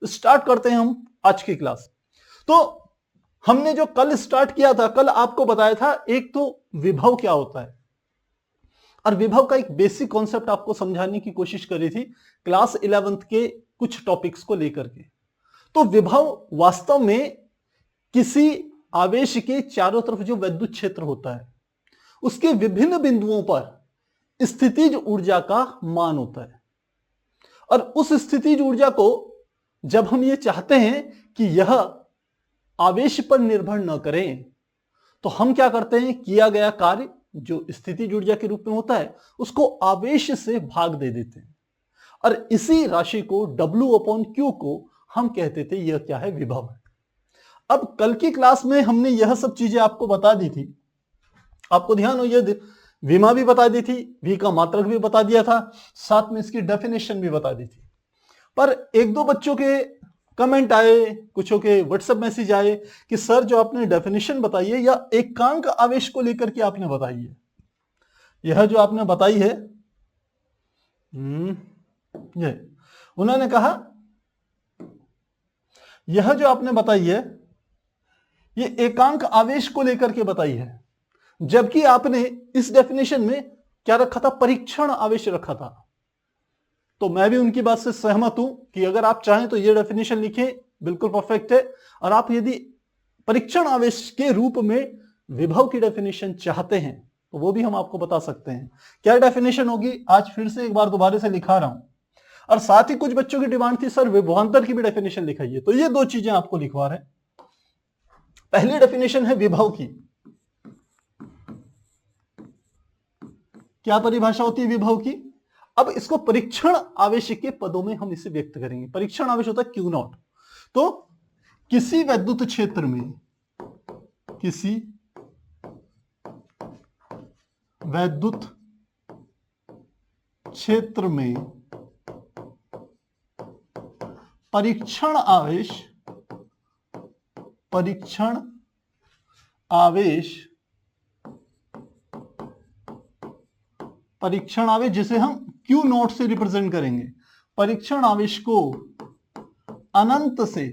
Start करते हैं हम आज की क्लास। तो हमने जो कल स्टार्ट किया था, कल आपको बताया था एक तो विभव क्या होता है, और विभव का एक बेसिक कॉन्सेप्ट आपको समझाने की कोशिश करी थी क्लास 11th के कुछ टॉपिक्स को लेकर के। तो विभव वास्तव में किसी आवेश के चारों तरफ जो विद्युत क्षेत्र होता है उसके विभिन्न बिंदुओं पर स्थितिज ऊर्जा का मान होता है, और उस स्थितिज ऊर्जा को जब हम ये चाहते हैं कि यह आवेश पर निर्भर न करें तो हम क्या करते हैं, किया गया कार्य जो स्थितिज ऊर्जा के रूप में होता है उसको आवेश से भाग दे देते हैं, और इसी राशि को W/Q को हम कहते थे यह क्या है, विभव है। अब कल की क्लास में हमने यह सब चीजें आपको बता दी थी, आपको ध्यान हो, यह विमा भी बता दी थी, वी का मात्रक भी बता दिया था, साथ में इसकी डेफिनेशन भी बता दी थी। पर एक दो बच्चों के कमेंट आए, कुछों के व्हाट्सएप मैसेज आए कि सर जो आपने डेफिनेशन बताई है या एकांक आवेश को लेकर के आपने बताई है, यह जो आपने बताई है, ये उन्होंने कहा यह जो आपने बताई है ये एकांक आवेश को लेकर के बताई है, जबकि आपने इस डेफिनेशन में क्या रखा था, परीक्षण आवेश रखा था। तो मैं भी उनकी बात से सहमत हूं कि अगर आप चाहें तो ये डेफिनेशन लिखें, बिल्कुल परफेक्ट है। और आप यदि परीक्षण आवेश के रूप में विभव की डेफिनेशन चाहते हैं तो वो भी हम आपको बता सकते हैं। क्या डेफिनेशन होगी, आज फिर से एक बार दोबारा से लिखा रहा हूं, और साथ ही कुछ बच्चों की डिमांड थी सर विभवांतर की भी डेफिनेशन लिखाइए, तो ये दो चीजें आपको लिखवा रहे हैं। पहली डेफिनेशन है विभव की, क्या परिभाषा होती है विभव की। अब इसको परीक्षण आवेश के पदों में हम इसे व्यक्त करेंगे। परीक्षण आवेश होता है Q0। तो किसी विद्युत क्षेत्र में, किसी विद्युत क्षेत्र में परीक्षण आवेश जिसे हम Q0 से रिप्रेजेंट करेंगे, परीक्षण आवेश को अनंत से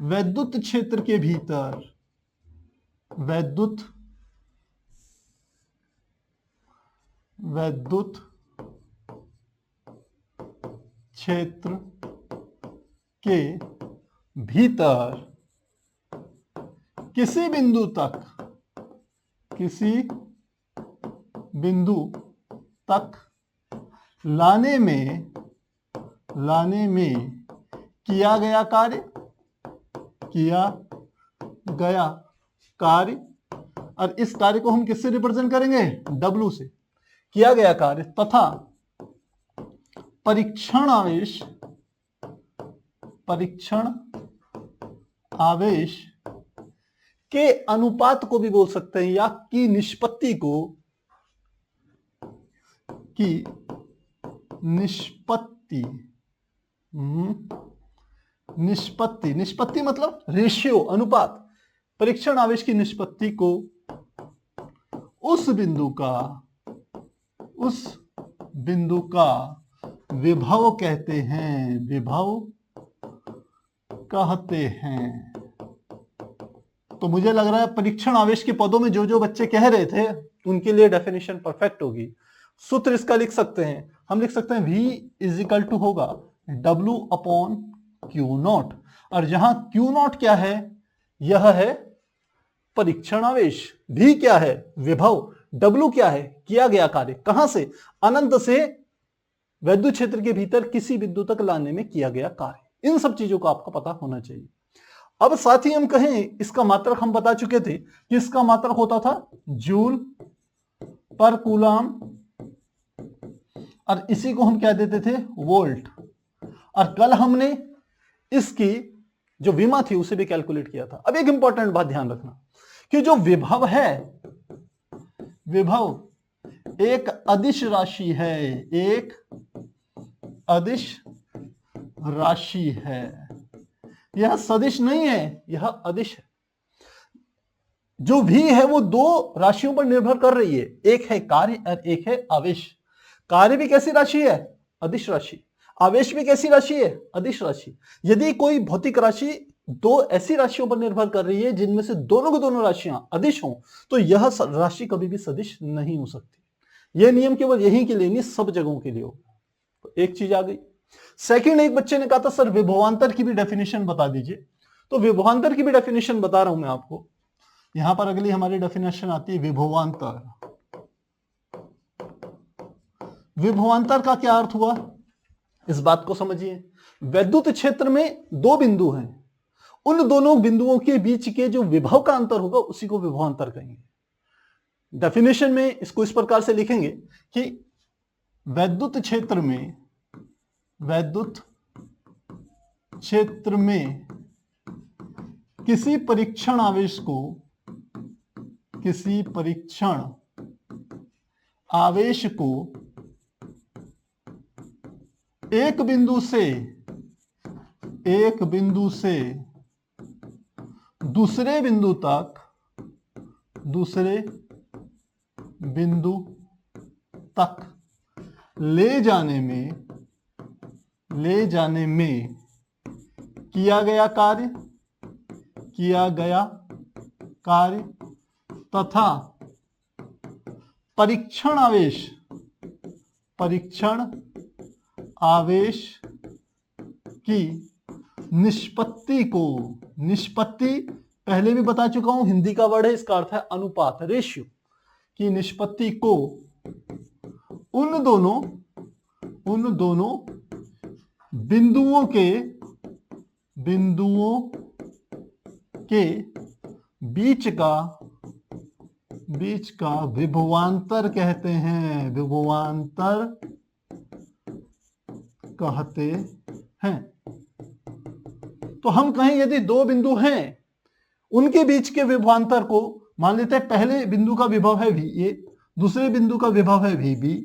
विद्युत क्षेत्र के भीतर, विद्युत क्षेत्र के भीतर किसी बिंदु तक लाने में किया गया कार्य, और इस कार्य को हम किससे रिप्रेजेंट करेंगे, W से, किया गया कार्य तथा परीक्षण आवेश के अनुपात को भी बोल सकते हैं, या की निष्पत्ति को, निष्पत्ति मतलब रेशियो, अनुपात, परीक्षण आवेश की निष्पत्ति को उस बिंदु का विभव कहते हैं। तो मुझे लग रहा है परीक्षण आवेश के पदों में जो जो बच्चे कह रहे थे उनके लिए डेफिनेशन परफेक्ट होगी। सूत्र इसका लिख सकते हैं, हम लिख सकते हैं V होगा W/Q0, और जहां Q0 क्या है, यह है परीक्षण आवेश, V क्या है, विभव, W क्या है, किया गया कार्य, कहां से, अनंत से विद्युत क्षेत्र के भीतर किसी बिंदु तक लाने में किया गया कार्य। इन सब चीजों को आपको पता होना चाहिए। अब साथ ही हम कहें, इसका मात्रक हम बता चुके थे कि इसका मात्रक होता था जूल पर कूलम, और इसी को हम क्या देते थे, वोल्ट। और कल हमने इसकी जो विमा थी उसे भी कैलकुलेट किया था। अब एक इंपॉर्टेंट बात ध्यान रखना कि जो विभव है, विभव एक अदिश राशि है, एक अदिश राशि है, यह सदिश नहीं है, यह अदिश है। जो V है वो दो राशियों पर निर्भर कर रही है, एक है कार्य और एक है आवेश। कार्य भी कैसी राशि है, अदिश राशि, आवेश भी कैसी राशि है? अदिश राशि। यदि कोई भौतिक राशि दो ऐसी राशियों पर निर्भर कर रही है जिनमें से दोनों की दोनों राशियां अदिश हों, तो यह राशि कभी भी सदिश नहीं हो सकती। यह नियम केवल यहीं के लिए नहीं, सब जगहों के लिए होगा। तो एक चीज आ गई। सेकंड, एक बच्चे ने कहा था सर विभवांतर की भी डेफिनेशन बता दीजिए। तो विभवांतर की भी डेफिनेशन बता रहा हूं मैं आपको। यहां पर अगली हमारी डेफिनेशन आती है विभवांतर। विभवांतर का क्या अर्थ हुआ, इस बात को समझिए। वैद्युत क्षेत्र में दो बिंदु हैं, उन दोनों बिंदुओं के बीच के जो विभव का अंतर होगा उसी को विभवांतर कहेंगे। डेफिनेशन में इसको इस प्रकार से लिखेंगे कि वैद्युत क्षेत्र में किसी परीक्षण आवेश को एक बिंदु से दूसरे बिंदु तक ले जाने में किया गया कार्य तथा परीक्षण आवेश की निष्पत्ति पहले भी बता चुका हूं, हिंदी का वर्ड है, इसका अर्थ है अनुपात, रेशियो की निष्पत्ति को उन दोनों बिंदुओं के बीच का विभवांतर कहते हैं। तो हम कहें यदि दो बिंदु हैं, उनके बीच के विभवांतर को मान लेते हैं, पहले बिंदु का विभव है VA, दूसरे बिंदु का विभव है VB,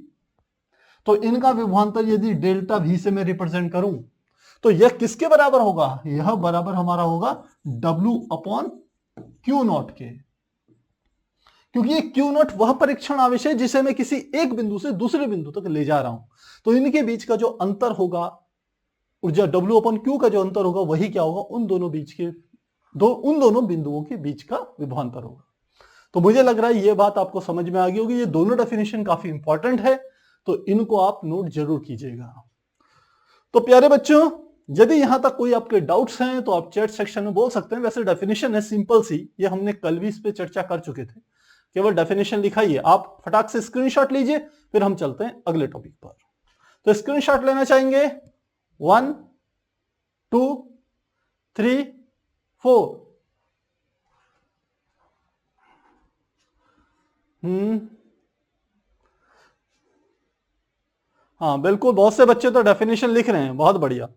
तो इनका विभवांतर यदि डेल्टा V से मैं रिप्रेजेंट करूं तो यह किसके बराबर होगा? यह बराबर हमारा होगा W/Q0 के, क्योंकि ये Q0 वह परीक्षण आवेश है जिसे मैं किसी एक बिंदु से दूसरे बिंदु तक ले जा रहा हूं। तो इनके बीच का जो अंतर होगा, ऊर्जा W/Q का जो अंतर होगा, वही क्या होगा? उन दोनों बिंदुओं के बीच का विभवांतर होगा। तो मुझे लग रहा है ये बात आपको समझ में आ गई होगी। ये दोनों डेफिनेशन काफी इंपॉर्टेंट है, तो इनको आप नोट जरूर कीजिएगा। तो प्यारे बच्चों, यदि यहां तक कोई आपके डाउट्स हैं तो आप चैट सेक्शन में बोल सकते हैं। वैसे डेफिनेशन है सिंपल सी, ये हमने कल भी इस पे चर्चा कर चुके थे। केवल डेफिनेशन लिखाइए, आप फटाक से स्क्रीनशॉट लीजिए, फिर हम चलते हैं अगले टॉपिक पर। तो स्क्रीनशॉट लेना चाहेंगे 1 2 3 4। हाँ बिल्कुल, बहुत से बच्चे तो डेफिनेशन लिख रहे हैं, बहुत बढ़िया।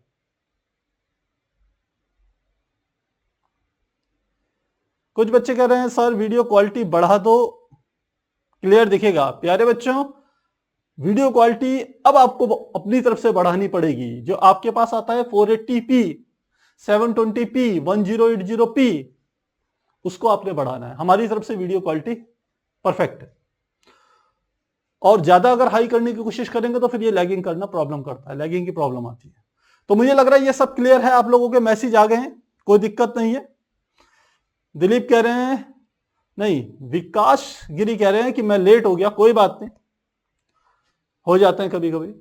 कुछ बच्चे कह रहे हैं सर वीडियो क्वालिटी बढ़ा दो, क्लियर दिखेगा। प्यारे बच्चों, वीडियो क्वालिटी अब आपको अपनी तरफ से बढ़ानी पड़ेगी। जो आपके पास आता है 480p, 720p, 1080p, उसको आपने बढ़ाना है। हमारी तरफ से वीडियो क्वालिटी परफेक्ट है, और ज्यादा अगर हाई करने की कोशिश करेंगे तो फिर ये लैगिंग करना प्रॉब्लम करता है, लैगिंग की प्रॉब्लम आती है। तो मुझे लग रहा है ये सब क्लियर है, आप लोगों के मैसेज आ गए हैं, कोई दिक्कत नहीं है। दिलीप कह रहे हैं नहीं, विकास गिरी कह रहे हैं कि मैं लेट हो गया। कोई बात नहीं, हो जाते हैं कभी कभी।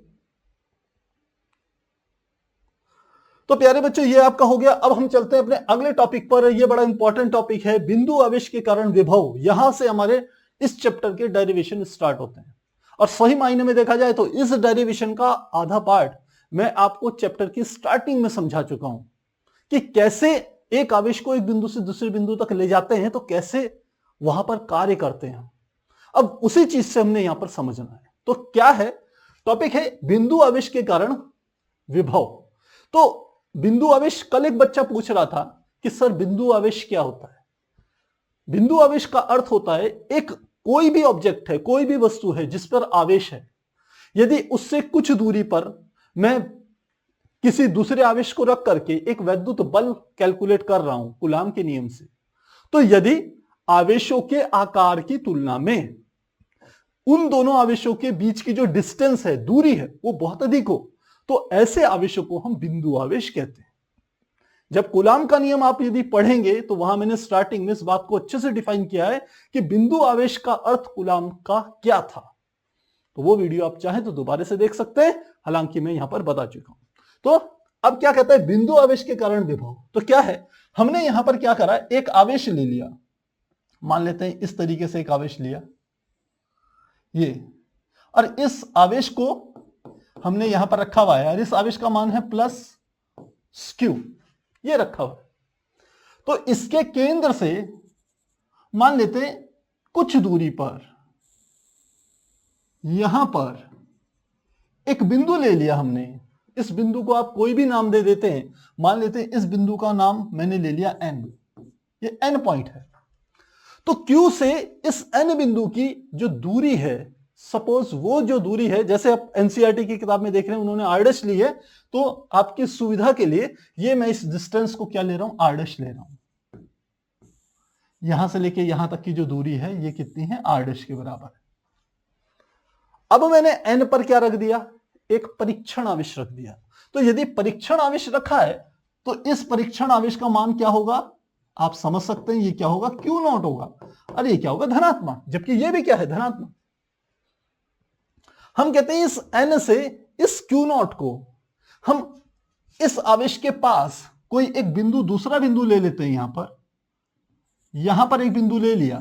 तो प्यारे बच्चों, ये आपका हो गया। अब हम चलते हैं अपने अगले टॉपिक पर। ये बड़ा इंपॉर्टेंट टॉपिक है, बिंदु आवेश के कारण विभव। यहां से हमारे इस चैप्टर के डेरिवेशन स्टार्ट होते हैं, और सही मायने में देखा जाए तो इस डेरिवेशन का आधा पार्ट मैं आपको चैप्टर की स्टार्टिंग में समझा चुका हूं कि कैसे एक आवेश को एक बिंदु से दूसरे बिंदु तक ले जाते हैं, तो कैसे वहां पर कार्य करते हैं। अब उसी चीज से हमने यहां पर समझना है। तो क्या है टॉपिक? है बिंदु आवेश के कारण विभव। तो बिंदु आवेश, कल एक बच्चा पूछ रहा था कि सर बिंदु आवेश क्या होता है? बिंदु आवेश का अर्थ होता है एक कोई भी ऑब्जेक्ट है, कोई भी वस्तु है जिस पर आवेश है, यदि उससे कुछ दूरी पर मैं किसी दूसरे आवेश को रख करके एक वैद्युत बल कैलकुलेट कर रहा हूं कूलाम के नियम से, तो यदि आवेशों के आकार की तुलना में उन दोनों आवेशों के बीच की जो डिस्टेंस है, दूरी है, वो बहुत अधिक हो, तो ऐसे आवेशों को हम बिंदु आवेश कहते हैं। जब कूलाम का नियम आप यदि पढ़ेंगे तो वहां मैंने स्टार्टिंग में इस बात को अच्छे से डिफाइन किया है कि बिंदु आवेश का अर्थ कूलाम का क्या था। तो वो वीडियो आप चाहें तो दोबारा से देख सकते हैं, हालांकि मैं यहां पर बता चुका हूं। तो अब क्या कहता है बिंदु आवेश के कारण विभव। तो क्या है, हमने यहां पर क्या करा, एक आवेश ले लिया, मान लेते हैं इस तरीके से एक आवेश लिया ये, और इस आवेश को हमने यहां पर रखा हुआ है, और इस आवेश का मान है प्लस क्यू, ये रखा हुआ है। तो इसके केंद्र से मान लेते हैं कुछ दूरी पर यहां पर एक बिंदु ले लिया हमने। इस बिंदु को आप कोई भी नाम दे देते हैं, मान लेते हैं इस बिंदु का नाम मैंने ले लिया एन, ये एन पॉइंट है। तो Q से इस एन बिंदु की जो दूरी है, सपोज वो जो दूरी है, जैसे आप एनसीईआरटी की किताब में देख रहे हैं उन्होंने आरडैश ली है, तो आपकी सुविधा के लिए ये मैं इस डिस्टेंस को क्या ले रहा हूं, आरडैश ले रहा हूं। यहां से लेके यहां तक की जो दूरी है ये कितनी है, आरडैश के बराबर है। अब मैंने एन पर क्या रख दिया, एक परीक्षण आवेश रख दिया। तो यदि परीक्षण आवेश रखा है तो इस परीक्षण आवेश का मान क्या होगा, आप समझ सकते हैं, ये क्या होगा, क्यू नॉट होगा, और ये क्या होगा, धनात्मक, जबकि ये भी क्या है, धनात्मक। हम कहते हैं इस एन से इस क्यू नॉट को हम इस आवेश के पास कोई एक बिंदु, दूसरा बिंदु ले लेते हैं, यहां पर एक बिंदु ले लिया,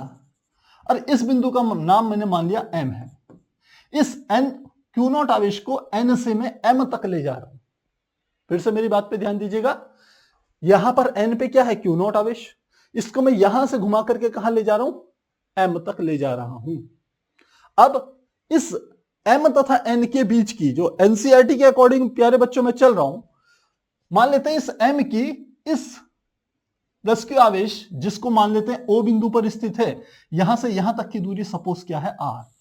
और इस बिंदु का नाम मैंने मान लिया एम है। इस एन क्यू नॉट आवेश को एन से मैं एम तक ले जा रहा हूं। फिर से मेरी बात पे ध्यान दीजिएगा, यहां पर एन पे क्या है, क्यू नॉट आवेश, इसको मैं यहां से घुमा करके कहां ले जा रहा हूं, एम तक ले जा रहा हूं। अब इस एम तथा एन के बीच की जो एनसीईआरटी के अकॉर्डिंग प्यारे बच्चों में चल रहा हूं, मान लेते हैं इस एम की इस प्लस क्यू आवेश, जिसको मान लेते हैं ओ बिंदु पर स्थित है, यहां से यहां तक की दूरी सपोज क्या है, आर।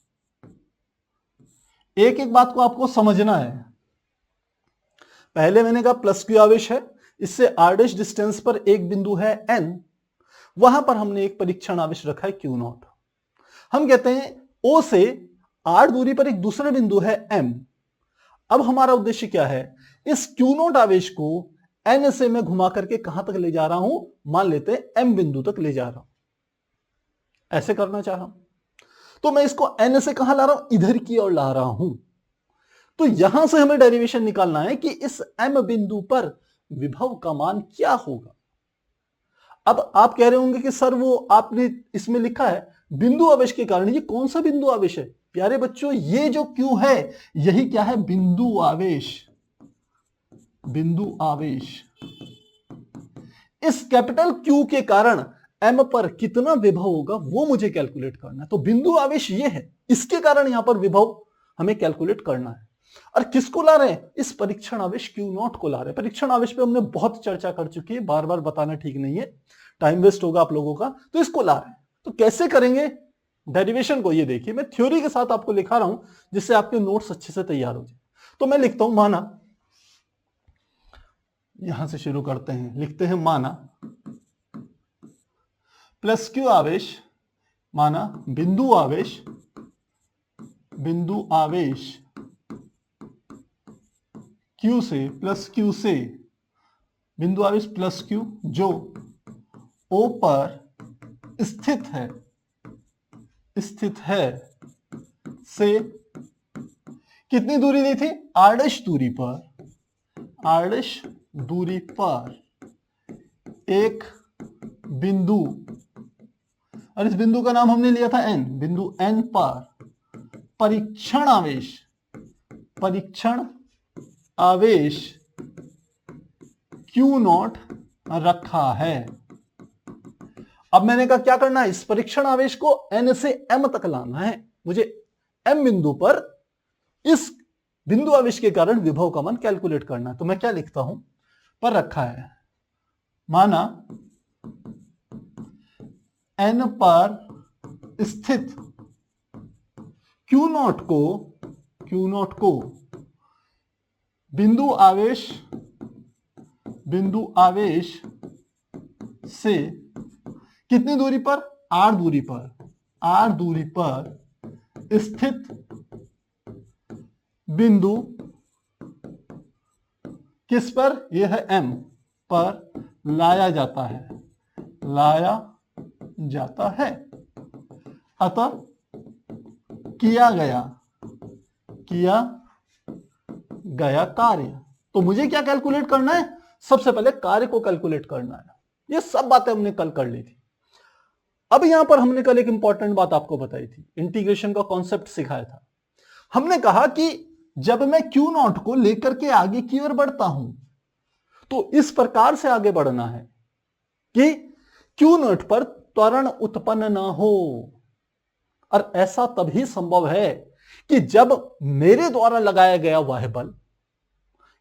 एक एक बात को आपको समझना है। पहले मैंने कहा प्लस क्यू आवेश है, इससे आर डैश डिस्टेंस पर एक बिंदु है एन, वहां पर हमने एक परीक्षण आवेश रखा है क्यू नॉट। हम कहते हैं ओ से आर दूरी पर एक दूसरा बिंदु है एम। अब हमारा उद्देश्य क्या है, इस क्यू नॉट आवेश को एन से मैं घुमा करके कहां तक ले जा रहा हूं, मान लेते हैं एम बिंदु तक ले जा रहा हूं, ऐसे करना चाह रहा हूं। तो मैं इसको एन से कहां ला रहा हूं, इधर की ओर ला रहा हूं। तो यहां से हमें डेरिवेशन निकालना है कि इस एम बिंदु पर विभव का मान क्या होगा। अब आप कह रहे होंगे कि सर वो आपने इसमें लिखा है बिंदु आवेश के कारण, ये कौन सा बिंदु आवेश है। प्यारे बच्चों, ये जो क्यू है यही क्या है, बिंदु आवेश। बिंदु आवेश, इस कैपिटल क्यू के कारण एम पर कितना विभव होगा वो मुझे कैलकुलेट करना है। तो बिंदु आवेश ये है, इसके कारण यहां पर विभव हमें कैलकुलेट करना है। और किसको ला रहे हैं, इस परीक्षण आवेश क्यू नॉट को ला रहे हैं। परीक्षण आवेश पे हमने बहुत चर्चा कर चुकी है, बार बार बताना ठीक नहीं है, टाइम वेस्ट होगा आप लोगों का। तो इसको ला रहे हैं, तो कैसे करेंगे डेरिवेशन को, ये देखिए मैं थ्योरी के साथ आपको लिखा रहा हूं जिससे आपके नोट्स अच्छे से तैयार हो जाए। तो मैं लिखता हूं, माना, यहां से शुरू करते हैं, लिखते हैं माना प्लस क्यू आवेश, माना बिंदु आवेश, बिंदु आवेश क्यू से, प्लस क्यू से, बिंदु आवेश प्लस क्यू जो ओ पर स्थित है, स्थित है, से कितनी दूरी ली थी, आरडैश दूरी पर, आरडैश दूरी पर एक बिंदु, और इस बिंदु का नाम हमने लिया था एन, बिंदु एन पर परीक्षण आवेश, परीक्षण आवेश क्यू नॉट रखा है। अब मैंने कहा क्या करना है, इस परीक्षण आवेश को एन से एम तक लाना है। मुझे एम बिंदु पर इस बिंदु आवेश के कारण विभव का मान कैलकुलेट करना है। तो मैं क्या लिखता हूं, पर रखा है, माना एन पर स्थित क्यू नॉट को बिंदु आवेश से कितनी दूरी पर, आर दूरी पर, आर दूरी पर स्थित बिंदु किस पर? यह है m पर लाया जाता है, लाया जाता है। अतः किया गया कार्य। तो मुझे क्या कैलकुलेट करना है? सबसे पहले कार्य को कैलकुलेट करना है। ये सब बातें हमने कल कर ली थी। अब यहां पर हमने कल एक इंपॉर्टेंट बात आपको बताई थी, इंटीग्रेशन का कॉन्सेप्ट सिखाया था। हमने कहा कि जब मैं क्यू नॉट को लेकर के आगे की ओर बढ़ता हूं तो इस प्रकार से आगे बढ़ना है कि क्यू नॉट पर त्वरण उत्पन्न ना हो। और ऐसा तभी संभव है कि जब मेरे द्वारा लगाया गया वह बल,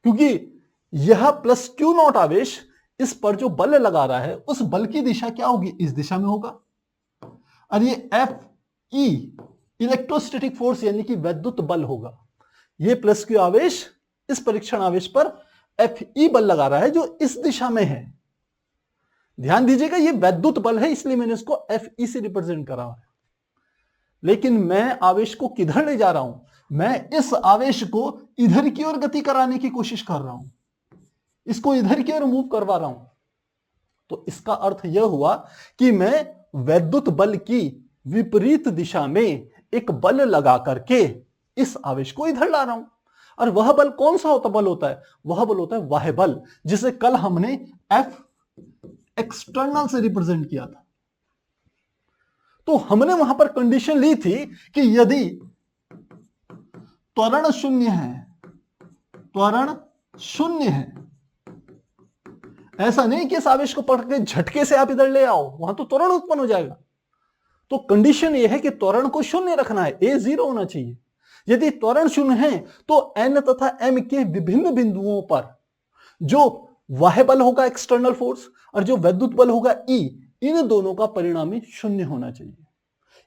क्योंकि यह प्लस क्यू नॉट आवेश इस पर जो बल लगा रहा है उस बल की दिशा क्या होगी? इस दिशा में होगा। और ये एफ ई इलेक्ट्रोस्टैटिक फोर्स यानी कि वैद्युत बल होगा। ये प्लस क्यू आवेश इस परीक्षण आवेश पर एफ ई बल लगा रहा है जो इस दिशा में है। ध्यान दीजिएगा, ये वैद्युत बल है इसलिए मैंने इसको एफ ई से रिप्रेजेंट करा है। लेकिन मैं आवेश को किधर ले जा रहा हूं? मैं इस आवेश को इधर की ओर गति कराने की कोशिश कर रहा हूं, इसको इधर की ओर मूव करवा रहा हूं। तो इसका अर्थ यह हुआ कि मैं वैद्युत बल की विपरीत दिशा में एक बल लगा करके इस आवेश को इधर ला रहा हूं। और वह बल कौन सा बल होता है? वह बल होता है वह बल जिसे कल हमने एफ एक्सटर्नल से रिप्रेजेंट किया था। तो हमने वहां पर कंडीशन ली थी कि यदि त्वरण शून्य है, ऐसा नहीं कि इस आवेश को पकड़ के झटके से आप इधर ले आओ, वहां तो त्वरण उत्पन्न हो जाएगा। तो कंडीशन यह है कि त्वरण को शून्य रखना है, ए 0 होना चाहिए। यदि त्वरण शून्य है तो एन तथा एम के विभिन्न बिंदुओं पर जो वाह्य बल होगा एक्सटर्नल फोर्स और जो वैद्युत बल होगा ई, इन दोनों का परिणामी शून्य होना चाहिए,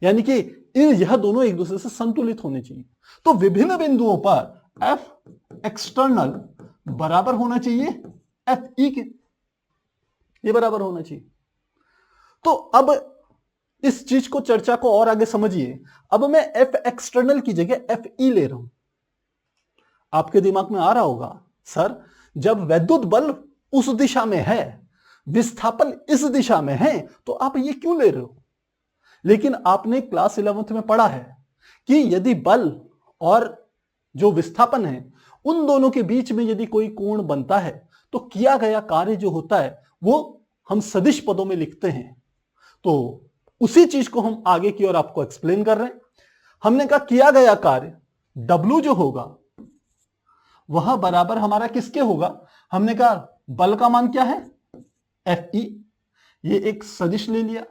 यानी कि यह दोनों एक दूसरे से संतुलित होने चाहिए। तो विभिन्न बिंदुओं पर एफ एक्सटर्नल बराबर होना चाहिए एफ ई के, ये बराबर होना चाहिए। तो अब इस चीज को, चर्चा को और आगे समझिए। अब मैं एफ एक्सटर्नल की जगह एफ ई ले रहा हूं। आपके दिमाग में आ रहा होगा, सर जब वैद्युत बल उस दिशा में है, विस्थापन इस दिशा में है, तो आप ये क्यों ले रहे हो? लेकिन आपने क्लास 11th में पढ़ा है कि यदि बल और जो विस्थापन है उन दोनों के बीच में यदि कोई कोण बनता है तो किया गया कार्य जो होता है वो हम सदिश पदों में लिखते हैं। तो उसी चीज को हम आगे की ओर आपको एक्सप्लेन कर रहे हैं। हमने कहा किया गया कार्य W जो होगा वह बराबर हमारा किसके होगा? हमने कहा बल का मान क्या है? Fe। ये एक सदिश ले लिया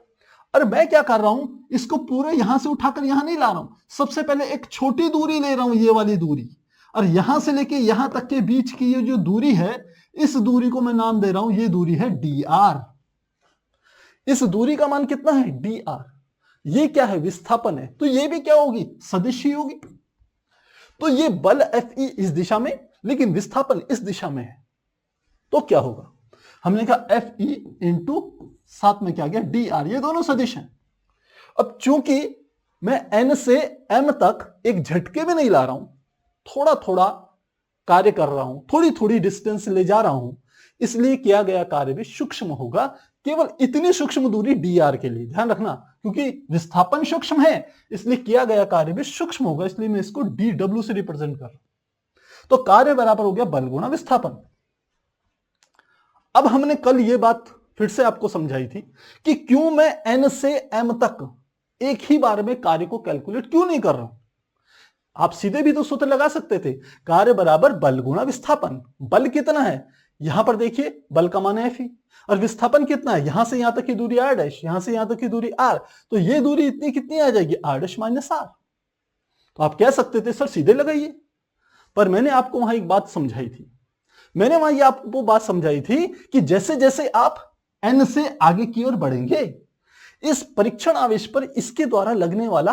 और मैं क्या कर रहा हूं, इसको पूरे यहां से उठाकर यहां नहीं ला रहा हूं। सबसे पहले एक छोटी दूरी ले रहा हूं, ये वाली दूरी, और यहां से लेके यहां तक के बीच की ये जो दूरी है, इस दूरी को मैं नाम दे रहा हूं, ये दूरी है dr। इस दूरी का मान कितना है? dr। ये क्या है? विस्थापन है, तो ये भी क्या होगी? सदिश ही होगी। तो ये बल Fe इस दिशा में, लेकिन विस्थापन इस दिशा में है, तो क्या होगा? हमने कहा Fe इंटू साथ में क्या गया? dr। ये दोनों सदिश हैं। अब चूंकि मैं n से m तक एक झटके में नहीं ला रहा हूं, थोड़ा थोड़ा कार्य कर रहा हूं, थोड़ी थोड़ी डिस्टेंस ले जा रहा हूं, इसलिए किया गया कार्य भी सूक्ष्म होगा। केवल इतनी सूक्ष्म दूरी dr के लिए ध्यान रखना, क्योंकि विस्थापन सूक्ष्म है इसलिए किया गया कार्य भी सूक्ष्म होगा, इसलिए मैं इसको dw से रिप्रेजेंट कर रहा हूं। तो कार्य बराबर हो गया बल गुणा विस्थापन। अब हमने कल ये बात फिर से आपको समझाई थी कि क्यों मैं n से m तक एक ही बार में कार्य को कैलकुलेट क्यों नहीं कर रहा हूं। आप सीधे भी तो सूत्र लगा सकते थे, कार्य बराबर बल गुणा विस्थापन। बल कितना है? यहां पर देखिए बल का मान है Fe, और विस्थापन कितना है? यहां से यहां तक की दूरी r डैश, यहां से यहां तक की दूरी r, तो ये दूरी इतनी कितनी आ जाएगी? r dash minus r। तो आप कह सकते थे सर सीधे लगाइए, पर मैंने आपको वहां एक बात समझाई थी। मैंने वहां ये आपको बात समझाई थी कि जैसे जैसे आप n से आगे की ओर बढ़ेंगे, इस परीक्षण आवेश पर इसके द्वारा लगने वाला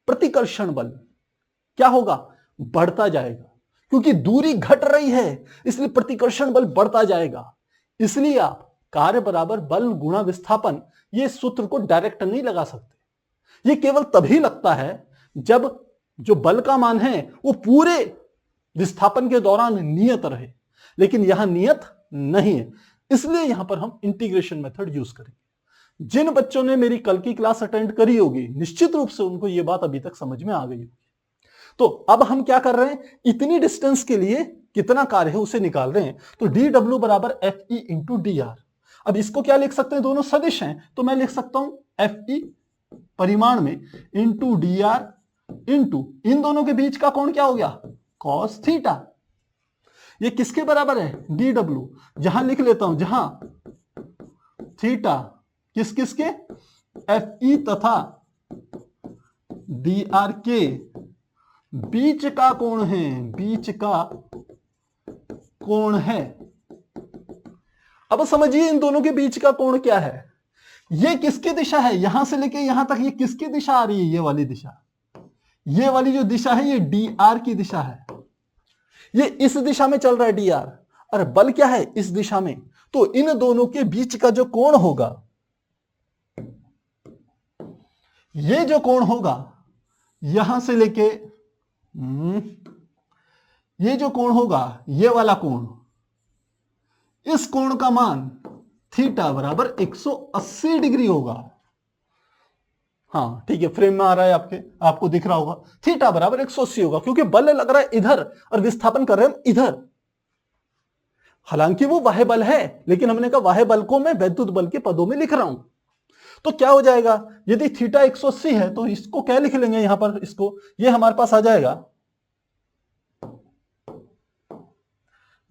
प्रतिकर्षण बल क्या होगा? बढ़ता जाएगा, क्योंकि दूरी घट रही है इसलिए प्रतिकर्षण बल बढ़ता जाएगा। इसलिए आप कार्य बराबर बल गुणा विस्थापन, ये सूत्र को डायरेक्ट नहीं लगा सकते। ये केवल तभी लगता है जब जो बल का मान है वो पूरे विस्थापन के दौरान नियत रहे। लेकिन यहां नियत नहीं है, इसलिए यहां पर हम इंटीग्रेशन मेथड यूज करेंगे। जिन बच्चों ने मेरी कल की क्लास अटेंड करी होगी निश्चित रूप से उनको यह बात अभी तक समझ में आ गई होगी। तो अब हम क्या कर रहे हैं, इतनी डिस्टेंस के लिए कितना कार्य है उसे निकाल रहे हैं। तो डी डब्ल्यू बराबर F E into D are. अब इसको क्या लिख सकते हैं, दोनों सदिश हैं, तो मैं लिख सकता हूं एफ ई परिमाण में इंटू डी आर इंटू इन दोनों के बीच का कोण क्या हो गया, कॉस थीटा। ये किसके बराबर है, डी डब्ल्यू, जहां लिख लेता हूं, जहां थीटा किस किसके, एफ ई तथा डी आर के बीच का कोण है, बीच का कोण है। अब समझिए इन दोनों के बीच का कोण क्या है, ये किसकी दिशा है, यहां से लेके यहां तक ये किसकी दिशा आ रही है, ये वाली दिशा, ये वाली जो दिशा है ये डी आर की दिशा है, ये इस दिशा में चल रहा है डी आर, और बल क्या है इस दिशा में। तो इन दोनों के बीच का जो कोण होगा, ये जो कोण होगा यहां से लेके ये जो कोण होगा, ये वाला कोण, इस कोण का मान थीटा बराबर 180 डिग्री होगा। हाँ ठीक है, फ्रेम में आ रहा है आपको दिख रहा होगा, थीटा बराबर 180 होगा, क्योंकि बल लग रहा है इधर और विस्थापन कर रहे हैं हम इधर। हालांकि वो वाह्य बल है, लेकिन हमने कहा वाह्य बल को मैं वैद्युत बल के पदों में लिख रहा हूं। तो क्या हो जाएगा, यदि थीटा 180 है तो इसको क्या लिख लेंगे यहां पर, इसको, ये हमारे पास आ जाएगा,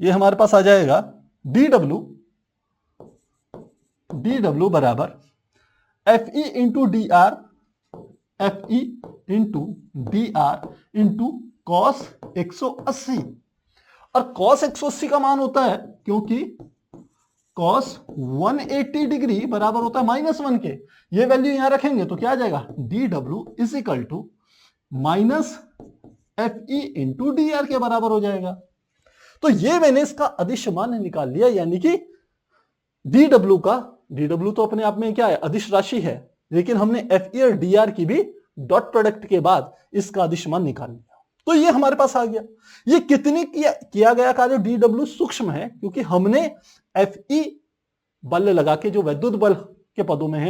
ये हमारे पास आ जाएगा डी डब्ल्यू बराबर F E into D are, F E into D are into cos 180। और कॉस 180 का मान होता है, क्योंकि कॉस 180 डिग्री बराबर होता है -1 के, ये वैल्यू यहां रखेंगे तो क्या आ जाएगा, D W is equal to minus F E into D R के बराबर हो जाएगा। तो ये मैंने इसका अदिश मान निकाल लिया, यानी कि डी डब्ल्यू तो अपने आप में क्या है, अदिश राशि है, लेकिन हमने एफ ई और डी आर की भी डॉट प्रोडक्ट के बाद इसका अदिश मान निकाल लिया। तो ये हमारे पास आ गया। ये कितने किया गया कार्य, डी डब्ल्यू सूक्ष्म है, क्योंकि हमने एफ ई बल लगा के जो वैद्युत बल के पदों में है,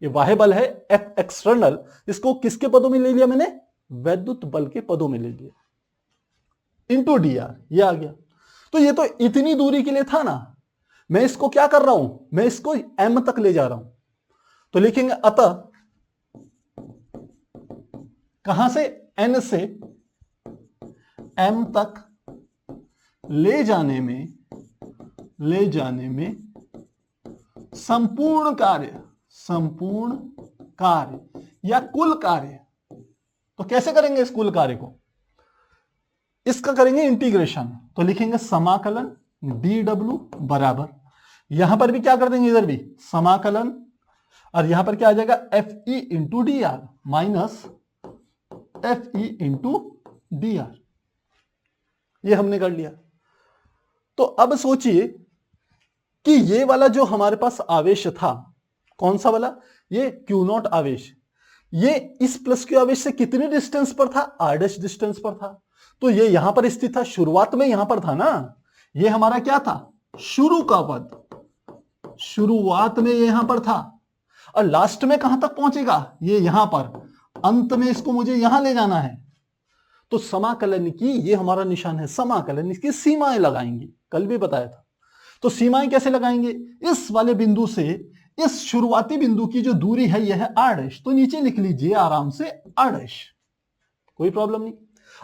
ये वाह्य बल है, एफ एक्सटर्नल, इसको किसके पदों में ले लिया मैंने, वैद्युत बल के पदों में ले लिया, इंटू डी आर, ये आ गया। तो ये तो इतनी दूरी के लिए था ना, मैं इसको क्या कर रहा हूं, मैं इसको एम तक ले जा रहा हूं। तो लिखेंगे अतः कहां से, एन से एम तक ले जाने में संपूर्ण कार्य या कुल कार्य। तो कैसे करेंगे इस कुल कार्य को, इसका करेंगे इंटीग्रेशन। तो लिखेंगे समाकलन डी डब्ल्यू बराबर, यहां पर भी क्या कर देंगे, इधर भी समाकलन, और यहां पर क्या आ जाएगा, F E into D are minus F E into D are. ये हमने कर लिया। तो अब सोचिए कि ये वाला जो हमारे पास आवेश था, कौन सा वाला, ये क्यू नॉट आवेश, ये इस प्लस क्यू आवेश से कितने डिस्टेंस पर था, आर डैश डिस्टेंस पर था। तो ये यहां पर स्थित था, शुरुआत में यहां पर था ना, ये हमारा क्या था, शुरू का पद, शुरुआत में यहां पर था, और लास्ट में कहां तक पहुंचेगा, ये यहां पर, अंत में इसको मुझे यहां ले जाना है। तो समाकलन की ये हमारा निशान है, समाकलन की सीमाएं लगाएंगे, कल भी बताया था। तो सीमाएं कैसे लगाएंगे, इस वाले बिंदु से इस शुरुआती बिंदु की जो दूरी है यह है आर डैश, तो नीचे लिख लीजिए आराम से आर डैश, कोई प्रॉब्लम नहीं।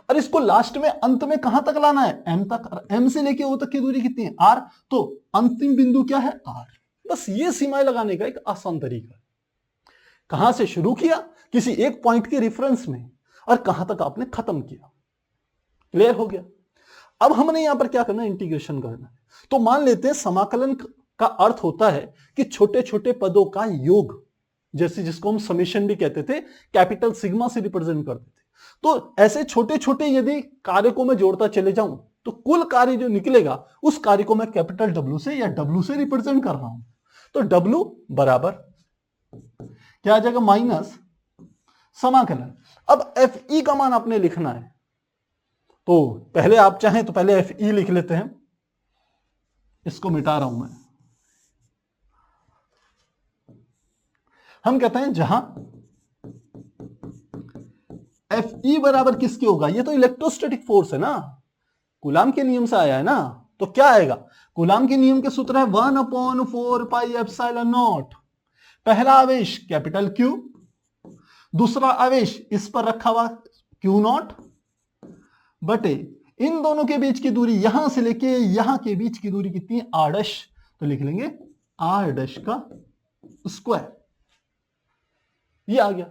और इसको लास्ट में अंत में कहां तक लाना है, एम तक, और एम से लेके ओ तक की दूरी कितनी है, आर, तो अंतिम बिंदु क्या है, आर। बस ये सीमाएं लगाने का एक आसान तरीका है। कहां से शुरू किया, किसी एक पॉइंट के रेफरेंस में, और कहां तक आपने खत्म किया, क्लियर हो गया। अब हमने यहां पर क्या करना है, इंटीग्रेशन करना है। तो मान लेते हैं समाकलन का अर्थ होता है कि छोटे छोटे पदों का योग, जैसे जिसको हम समेशन भी कहते थे, कैपिटल सिग्मा से रिप्रेजेंट करते थे। तो ऐसे छोटे छोटे यदि कार्य को मैं जोड़ता चले जाऊं तो कुल कार्य जो निकलेगा उस कार्य को मैं कैपिटल डब्ल्यू से या डब्ल्यू से रिप्रेजेंट कर रहा हूं। तो डब्ल्यू बराबर क्या आ जाएगा, माइनस समाकलन। अब एफ ई का मान आपने लिखना है, तो पहले आप चाहें तो पहले एफ ई लिख लेते हैं, इसको मिटा रहा हूं मैं। हम कहते हैं जहां Fe बराबर किसके होगा, ये तो इलेक्ट्रोस्टैटिक फोर्स है ना, कूलाम के नियम से आया है ना, तो क्या आएगा, कूलाम के नियम के सूत्र है 1/4πε0। पहला आवेश कैपिटल Q, दूसरा आवेश इस पर रखा हुआ Q0 बटे इन दोनों के बीच की दूरी, यहां से लेके यहां के बीच की दूरी कितनी है, R', तो लिख लेंगे R' का स्क्वायर। ये आ गया।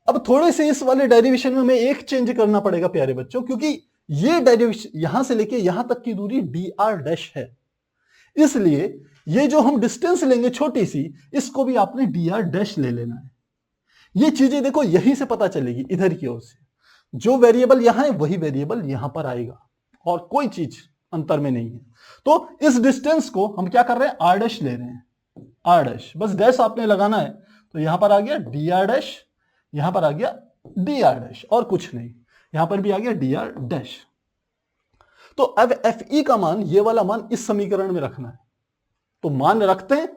अब थोड़े से इस वाले डेरिवेशन में हमें एक चेंज करना पड़ेगा प्यारे बच्चों, क्योंकि ये डेरिवेशन यहां से लेके यहां तक की दूरी dr' है, इसलिए ये जो हम डिस्टेंस लेंगे छोटी सी, इसको भी आपने dr' ले लेना है। ये चीजें देखो यहीं से पता चलेगी, इधर की ओर से जो वेरिएबल यहां है वही वेरिएबल यहां पर आएगा, और कोई चीज अंतर में नहीं है। तो इस डिस्टेंस को हम क्या कर रहे हैं, R' ले रहे हैं, R', बस डैश आपने लगाना है, तो यहां पर आ गया dr', यहां पर आ गया dr', और कुछ नहीं, यहां पर भी आ गया dr'। तो अब Fe का मान, ये वाला मान इस समीकरण में रखना है, तो मान रखते हैं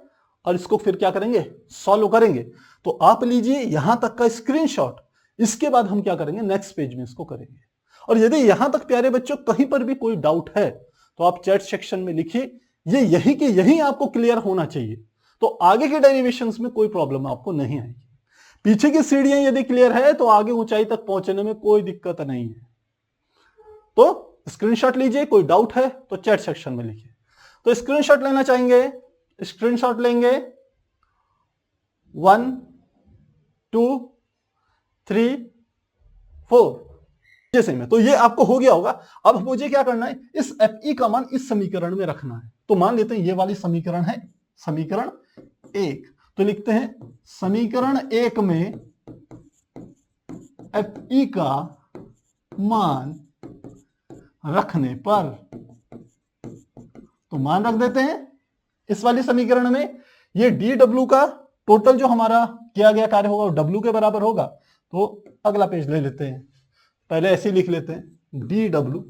और इसको फिर क्या करेंगे, सॉल्व करेंगे। तो आप लीजिए यहां तक का स्क्रीनशॉट, इसके बाद हम क्या करेंगे, नेक्स्ट पेज में इसको करेंगे। और यदि यहां तक प्यारे बच्चों कहीं पर भी कोई डाउट है तो आप चैट सेक्शन में लिखिए, ये यही के यही आपको क्लियर होना चाहिए, तो आगे के डेरिवेशंस में कोई प्रॉब्लम आपको नहीं आएगी। पीछे की सीढ़ियां यदि क्लियर है तो आगे ऊंचाई तक पहुंचने में कोई दिक्कत नहीं है। तो स्क्रीनशॉट लीजिए, कोई डाउट है तो चैट सेक्शन में लिखिए। तो स्क्रीनशॉट लेना चाहेंगे, स्क्रीनशॉट लेंगे 1 2 3 4 जैसे में, तो ये आपको हो गया होगा। अब मुझे क्या करना है, इस Fe का मान इस समीकरण में रखना है। तो मान लेते हैं ये वाली समीकरण है समीकरण 1, तो लिखते हैं समीकरण 1 में Fe का मान रखने पर, तो मान रख देते हैं इस वाली समीकरण में, ये dw का टोटल जो हमारा किया गया कार्य होगा वो w के बराबर होगा। तो अगला पेज ले लेते हैं, पहले ऐसे ही लिख लेते हैं dw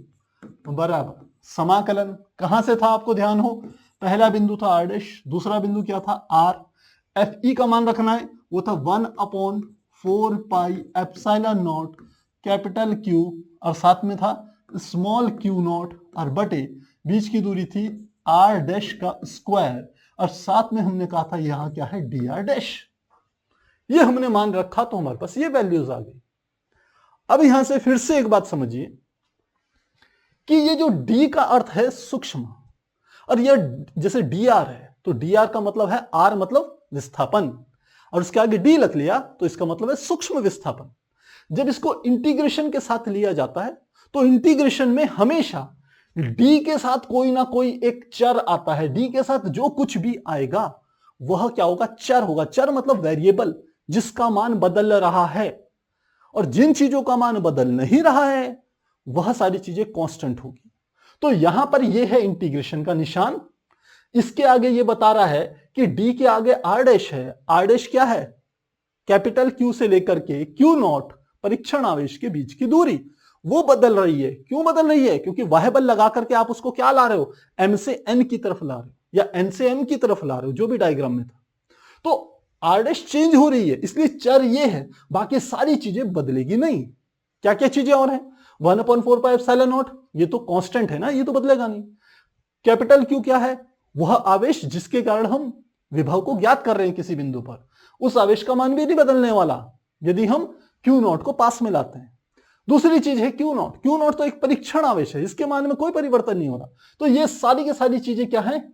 बराबर समाकलन, कहां से था आपको ध्यान हो, पहला बिंदु था R', दूसरा बिंदु क्या था R, Fe का मान रखना है, वो था 1/4πε0 कैपिटल Q, और साथ में था स्मॉल Q0, और बटे बीच की दूरी थी R' का स्क्वायर, और साथ में हमने कहा था यहां क्या है dr'। ये हमने मान रखा तो हमारे पास ये वैल्यूज आ गई। अब यहां से फिर से एक बात समझिए कि ये जो d का अर्थ है सूक्ष्म, और ये जैसे dr है तो dr का मतलब है r मतलब विस्थापन, और उसके आगे d रख लिया तो इसका मतलब है सूक्ष्म विस्थापन। जब इसको इंटीग्रेशन के साथ लिया जाता है तो इंटीग्रेशन में हमेशा d के साथ कोई ना कोई एक चर आता है, d के साथ जो कुछ भी आएगा वह क्या होगा, चर होगा। चर मतलब वेरिएबल जिसका मान बदल रहा है, और जिन चीजों का मान बदल नहीं रहा है वह सारी चीजें कांस्टेंट होगी। तो यहां पर यह है इंटीग्रेशन का निशान, इसके आगे यह बता रहा है कि d के आगे R' है, R' क्या है, कैपिटल Q से लेकर के Q0 परीक्षण आवेश के बीच की दूरी, वो बदल रही है। क्यों बदल रही है, क्योंकि वह बल लगा करके आप उसको क्या ला रहे हो, m से n की तरफ ला रहे हो, या n से m की तरफ ला रहे हो, जो भी डायग्राम में था। तो R' चेंज हो रही है, इसलिए चर ये है, बाकी सारी चीजें बदलेगी नहीं। क्या क्या चीजें और हैं, 1/4πε0 ये तो कांस्टेंट है ना, ये तो बदलेगा नहीं। कैपिटल Q क्या है, वह आवेश जिसके कारण हम विभव को ज्ञात कर रहे हैं किसी बिंदु पर, उस आवेश का मान भी नहीं बदलने वाला यदि हम Q0 को पास में लाते हैं। दूसरी चीज है Q0, Q0 तो एक परीक्षण आवेश है, इसके मान में कोई परिवर्तन नहीं हो रहा। तो ये सारी की सारी चीजें क्या है,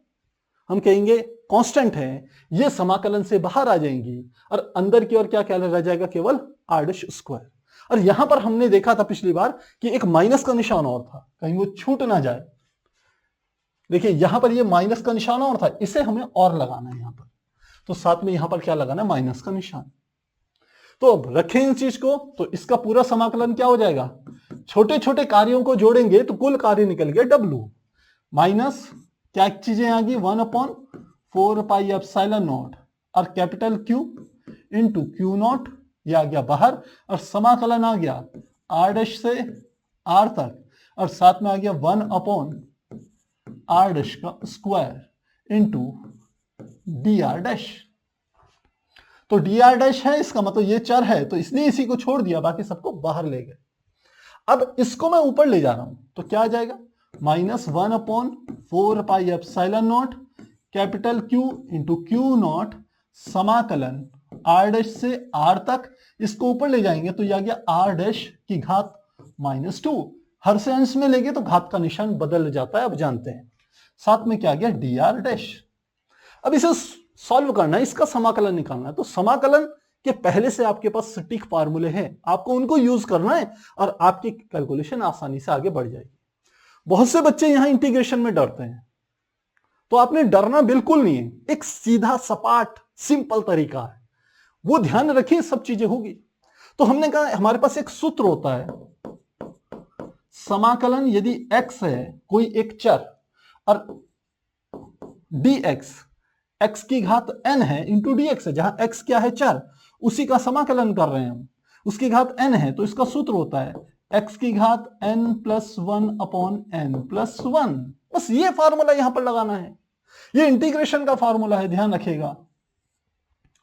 हम कहेंगे कांस्टेंट है, ये समाकलन से बाहर आ जाएंगी, और अंदर की ओर क्या क्या रह जाएगा, केवल R' स्क्वायर। और यहां पर हमने देखा था पिछली बार कि एक माइनस का निशान और था, कहीं वो छूट ना जाए। देखिए यहां पर ये माइनस का निशान और था, इसे हमें और लगाना है यहां पर, तो साथ में यहां पर क्या लगाना है, माइनस का निशान। तो अब रखें इस चीज को, तो इसका पूरा समाकलन क्या हो जाएगा, छोटे छोटे कार्यों को जोड़ेंगे तो कुल कार्य निकल गया W माइनस क्या चीजें आ गई, 1/4πε0 और कैपिटल Q इंटू Q0, ये आ गया बाहर, और समाकलन आ गया R' से R तक, और साथ में आ गया 1/r आर डैश का square into D are dash. तो डी आर डैश है, इसका मतलब ये चर है, तो इसलिए इसी को छोड़ दिया, बाकी सबको बाहर ले गए। अब इसको मैं ऊपर ले जा रहा हूं, तो क्या आ जाएगा, -1/4πε0 capital Q into Q naught समाकलन आर डैश से आर तक। इसको ऊपर ले जाएंगे तो यह आ गया आर डैश की घात -2। हर से अंश में लेंगे तो घात का निशान बदल जाता है, अब जानते हैं। साथ में क्या आ गया, डी आर डैश। अब इसे सॉल्व करना है, इसका समाकलन निकालना है। तो समाकलन के पहले से आपके पास सटीक फार्मूले हैं, आपको उनको यूज करना है और आपकी कैलकुलेशन आसानी से आगे बढ़ जाएगी। बहुत से बच्चे यहां इंटीग्रेशन में डरते हैं, तो आपने डरना बिल्कुल नहीं है। एक सीधा सपाट सिंपल तरीका है, वो ध्यान रखिए, सब चीजें होगी। तो हमने कहा हमारे पास एक सूत्र होता है, समाकलन यदि x है कोई एक चर और dx x की घात n है इंटू dx है, जहां x क्या है, चर, उसी का समाकलन कर रहे हैं हम, उसकी घात n है, तो इसका सूत्र होता है x की घात n+1/n+1। बस ये फार्मूला यहां पर लगाना है, ये इंटीग्रेशन का फार्मूला है, ध्यान रखिएगा।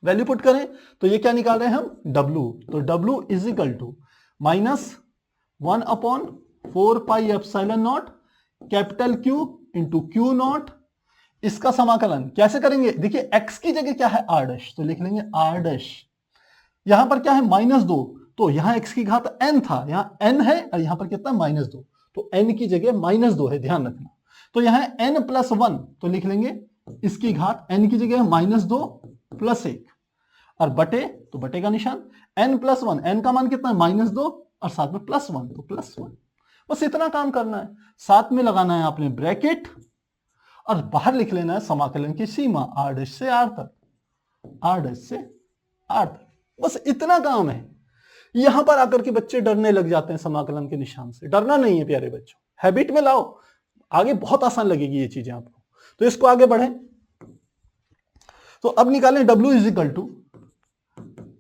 वैल्यू पुट करें तो ये क्या निकाल रहे हैं हम, w। तो w is equal to -1/4πε0 capital Q into Q naught. इसका समाकलन कैसे करेंगे, देखिए x की जगह क्या है, r डैश, तो लिख लेंगे r डैश। यहां पर क्या है, -2, तो यहां x की घात n था, यहां n है और यहां पर कितना, -2, तो n की जगह -2 है, ध्यान रखना। तो यहां n+1, तो लिख लेंगे इसकी घात n की जगह -2 + 1 और बटे, तो बटे का निशान, n+1, n का मान कितना है, -2 और साथ में +1, तो +1। बस इतना काम करना है, साथ में लगाना है आपने ब्रैकेट और बाहर लिख लेना है समाकलन की सीमा r डैश से r तक, r डैश से r तक। बस इतना काम है। यहां पर आकर के बच्चे डरने लग जाते हैं समाकलन के निशान से। डरना नहीं है प्यारे बच्चों, हैबिट में लाओ, आगे बहुत आसान लगेगी ये चीजें आपको। तो इसको आगे बढ़े, तो अब निकालें w is equal to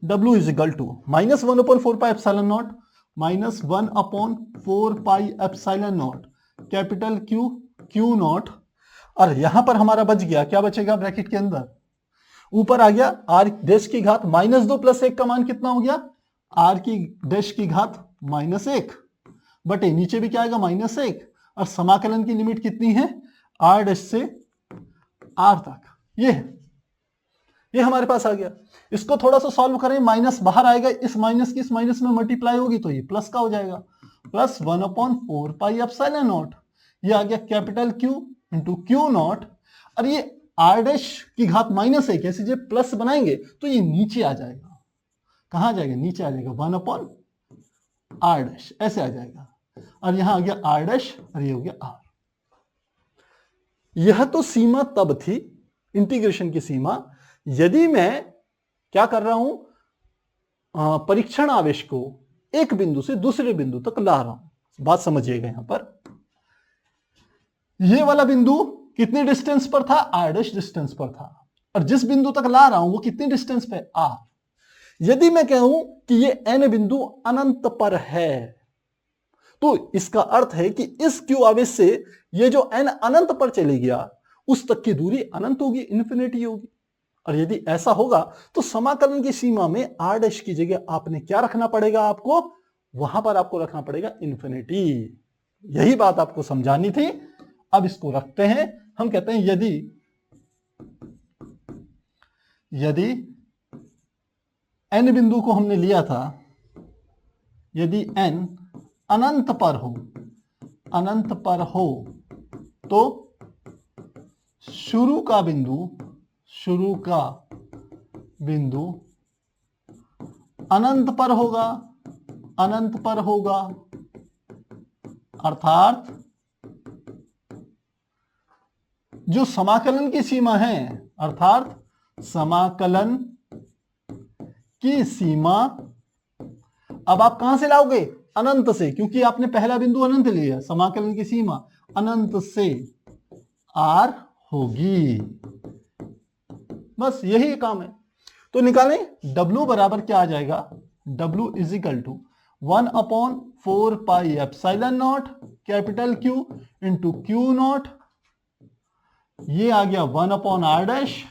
-1/4πε0 -1/4πε0 capital Q naught, और यहां पर हमारा बच गया, क्या बचेगा ब्रैकेट के अंदर, ऊपर आ गया r डैश की घात -2 + 1 का मान कितना हो गया, r की डैश की घात -1 बटे नीचे भी क्या आएगा, -1, और समाकलन की लिमिट कितनी है, r डैश से r तक। ये हमारे पास आ गया। इसको थोड़ा सा सॉल्व करें, माइनस बाहर आएगा, इस माइनस की इस माइनस में मल्टीप्लाई होगी तो ये प्लस का हो जाएगा, +1/4πε0। ये आ गया capital Q into Q not, और ये r डैश की घात -1 ऐसे जब प्लस बनाएंगे तो ये नीचे आ जाएगा, कहां जाएगा, नीचे आ जाएगा, 1/r डैश ऐसे आ जाएगा, और यहां आ गया r डैश और ये हो गया r। यह तो सीमा तब थी, इंटीग्रेशन की सीमा, यदि मैं क्या कर रहा हूं, परीक्षण आवेश को एक बिंदु से दूसरे बिंदु तक ला रहा हूं। बात समझिएगा, यहां पर ये वाला बिंदु कितने डिस्टेंस पर था, r डैश डिस्टेंस पर था, और जिस बिंदु तक ला रहा हूं वो कितने डिस्टेंस पे, r। यदि मैं कहूं कि ये n बिंदु अनंत पर है, तो इसका अर्थ है कि इस q आवेश से ये जो n अनंत पर चले गया, उस तक की दूरी अनंत होगी, इन्फिनिटी होगी। और यदि ऐसा होगा तो समाकलन की सीमा में r डैश की जगह आपने क्या रखना पड़ेगा, आपको वहां पर आपको रखना पड़ेगा इन्फिनिटी। यही बात आपको समझानी थी। अब इसको रखते हैं, हम कहते हैं यदि n बिंदु को हमने लिया था, यदि n अनंत पर हो तो शुरू का बिंदु अनंत पर होगा, अर्थात जो समाकलन की सीमा है, अर्थात समाकलन की सीमा अब आप कहां से लाओगे, अनंत से, क्योंकि आपने पहला बिंदु अनंत लिया। समाकलन की सीमा अनंत से r होगी, बस यही काम है। तो निकालें w बराबर क्या आ जाएगा, w is equal to 1/4πε0 capital Q into Q naught ये आ गया 1 अपॉन आर डैश,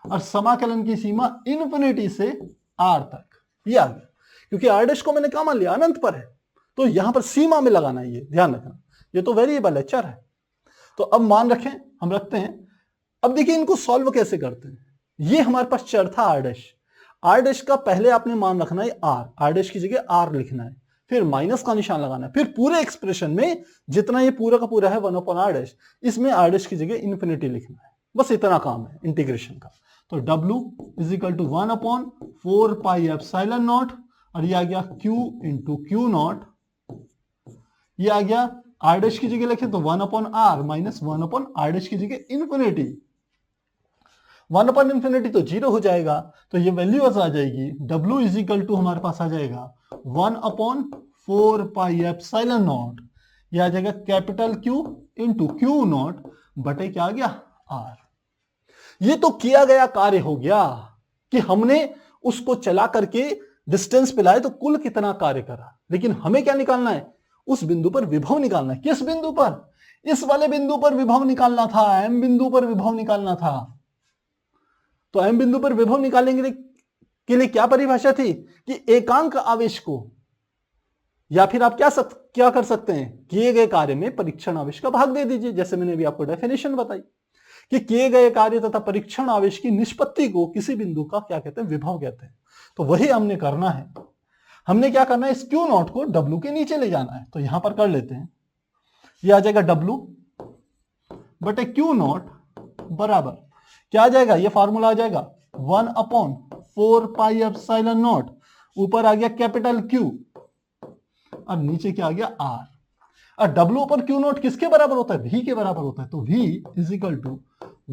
और समाकलन की सीमा इन्फिनिटी से आर तक, ये आ गया। क्योंकि आर डैश को मैंने क्या मान लिया, अनंत पर है, तो यहां पर सीमा में लगाना है, ये ध्यान रखना, ये तो वेरिएबल है, चर है। तो अब मान रखें, हम रखते हैं। अब देखिए इनको सॉल्व कैसे करते हैं। ये हमारे पास चर था आर डैश, आर डैश का पहले आपने मान रखना है आर डैश की जगह आर लिखना है, फिर माइनस का निशान लगाना है, फिर पूरे एक्सप्रेशन में जितना ये पूरा का पूरा है 1 अपॉन आर डैश, इसमें आर डैश की जगह इन्फिनिटी लिखना है, बस इतना काम है इंटीग्रेशन का। तो W is equal to 1 upon 4 pi epsilon naught, और ये आ गया Q इंटू क्यू नॉट, ये आ गया आर डैश की जगह लिखे तो 1 upon R minus 1 upon R dash की जगह इन्फिनिटी, 1 अपॉन इन्फिनिटी तो 0 हो जाएगा, तो ये वैल्यू आ जाएगी W इज इक्वल टू हमारे पास आ जाएगा 1 अपॉन 4 पाई एप्सिलॉन नॉट, ये आ जाएगा capital Q into Q not बटे क्या आ गया R। ये तो किया गया कार्य हो गया कि हमने उसको चला करके डिस्टेंस पे लाए तो कुल कितना कार्य करा, लेकिन हमें क्या निकालना है, उस बिंदु पर विभव निकालना है। किस बिंदु पर, इस वाले बिंदु पर विभव निकालना था, M बिंदु पर विभव निकालना था। तो M बिंदु पर विभव निकालेंगे के लिए क्या परिभाषा थी कि एकांक आवेश को, या फिर आप क्या कर सकते हैं, किए गए कार्य में परीक्षण आवेश का भाग दे दीजिए, जैसे मैंने अभी आपको डेफिनेशन बताई कि किए गए कार्य तथा परीक्षण आवेश की निष्पत्ति को किसी बिंदु का क्या कहते हैं, विभव कहते हैं। तो वही हमने करना है। हमने क्या करना है, इस क्यू नॉट को W के नीचे ले जाना है, तो यहां पर कर लेते हैं। ये आ जाएगा W बटे क्यू नॉट बराबर क्या आ जाएगा, ये फॉर्मूला आ जाएगा 1 अपॉन 4 पाई एप्सिलॉन नॉट, ऊपर आ गया कैपिटल Q और नीचे क्या आ गया R। और W पर क्यू नॉट किसके बराबर होता है, V के बराबर होता है। तो V is equal to